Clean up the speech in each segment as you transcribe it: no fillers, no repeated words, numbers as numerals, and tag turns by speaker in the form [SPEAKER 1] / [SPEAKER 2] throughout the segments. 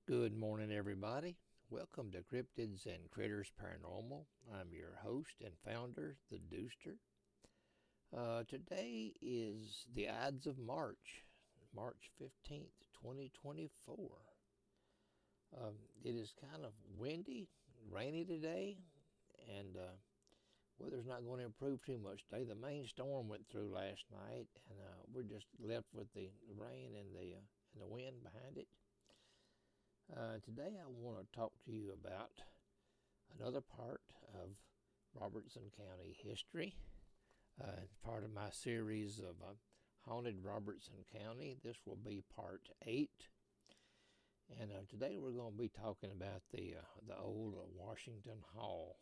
[SPEAKER 1] Good morning, everybody. Welcome to Cryptids and Critters Paranormal. I'm your host and founder, the Dooster. Today is the Ides of March, March 15th, 2024. It is kind of windy, rainy today, and weather's not going to improve too much today. The main storm went through last night, and we're just left with the rain and the wind behind it. Today I want to talk to you about another part of Robertson County history. It's part of my series of Haunted Robertson County. This will be part 8. And today we're going to be talking about the old Washington Hall.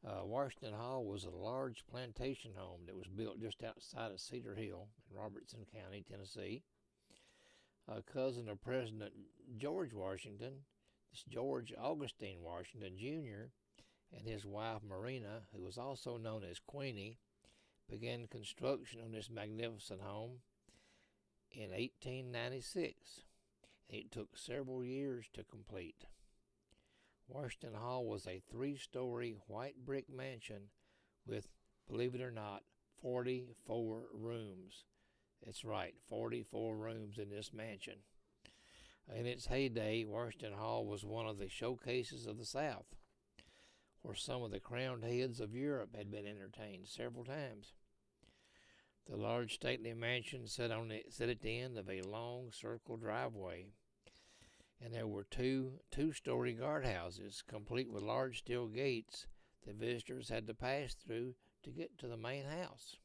[SPEAKER 1] Washington Hall was a large plantation home that was built just outside of Cedar Hill in Robertson County, Tennessee. A cousin of President George Washington, this George Augustine Washington Jr., and his wife Marina, who was also known as Queenie, began construction on this magnificent home in 1896. It took several years to complete. Washington Hall was a 3-story white brick mansion with, believe it or not, 44 rooms. That's right, 44 rooms in this mansion. In its heyday, Washington Hall was one of the showcases of the South, where some of the crowned heads of Europe had been entertained several times. The large stately mansion sat at the end of a long circle driveway, and there were two-story guardhouses, complete with large steel gates that visitors had to pass through to get to the main house.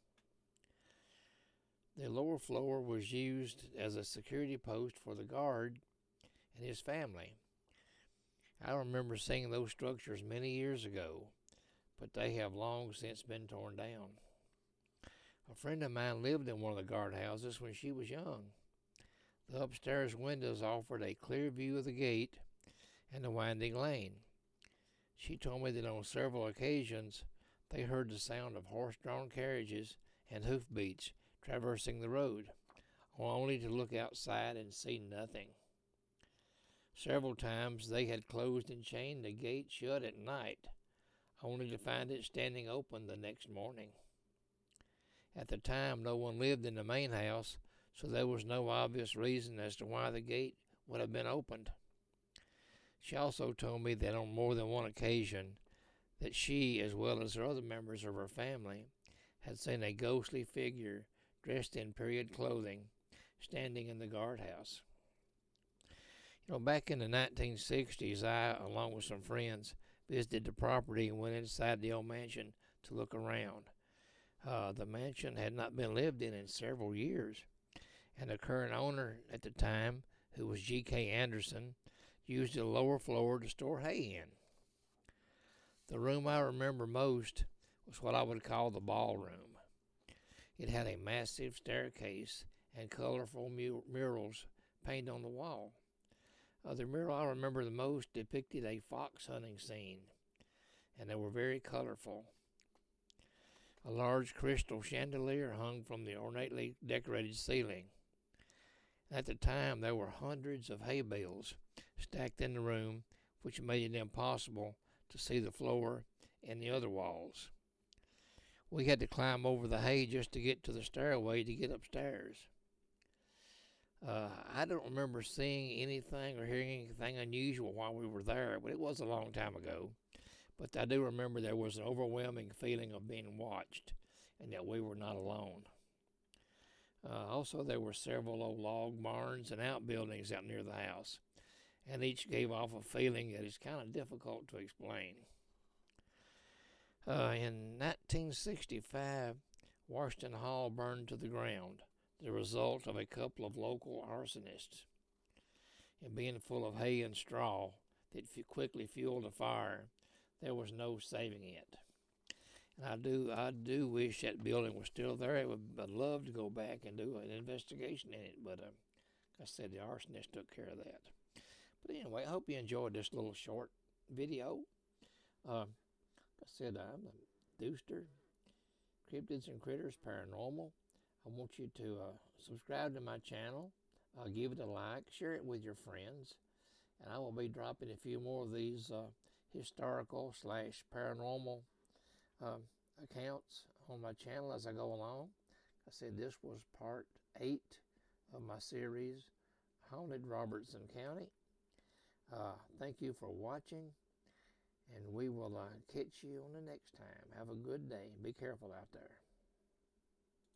[SPEAKER 1] The lower floor was used as a security post for the guard and his family. I remember seeing those structures many years ago, but they have long since been torn down. A friend of mine lived in one of the guardhouses when she was young. The upstairs windows offered a clear view of the gate and the winding lane. She told me that on several occasions they heard the sound of horse-drawn carriages and hoofbeats traversing the road, only to look outside and see nothing. Several times they had closed and chained the gate shut at night, only to find it standing open the next morning. At the time, no one lived in the main house, so there was no obvious reason as to why the gate would have been opened. She also told me that on more than one occasion that she, as well as the other members of her family, had seen a ghostly figure dressed in period clothing, standing in the guardhouse. Back in the 1960s, I, along with some friends, visited the property and went inside the old mansion to look around. The mansion had not been lived in several years, and the current owner at the time, who was G.K. Anderson, used the lower floor to store hay in. The room I remember most was what I would call the ballroom. It had a massive staircase and colorful murals painted on the wall. The mural I remember the most depicted a fox hunting scene, and they were very colorful. A large crystal chandelier hung from the ornately decorated ceiling. At the time, there were hundreds of hay bales stacked in the room, which made it impossible to see the floor and the other walls. We had to climb over the hay just to get to the stairway to get upstairs. I don't remember seeing anything or hearing anything unusual while we were there, but it was a long time ago. But I do remember there was an overwhelming feeling of being watched and that we were not alone. Also, there were several old log barns and outbuildings out near the house, and each gave off a feeling that is kind of difficult to explain. In 1965, Washington Hall burned to the ground, the result of a couple of local arsonists. And being full of hay and straw that quickly fueled a fire, there was no saving it. And I do wish that building was still there. I'd love to go back and do an investigation in it, but like I said, the arsonist took care of that. But anyway, I hope you enjoyed this little short video. Like I said, I'm the Dooster, Cryptids and Critters Paranormal. I want you to subscribe to my channel, give it a like, share it with your friends, and I will be dropping a few more of these historical / paranormal accounts on my channel as I go along. I said this was part 8 of my series, Haunted Robertson County. Thank you for watching, and we will catch you on the next time. Have a good day. Be careful out there.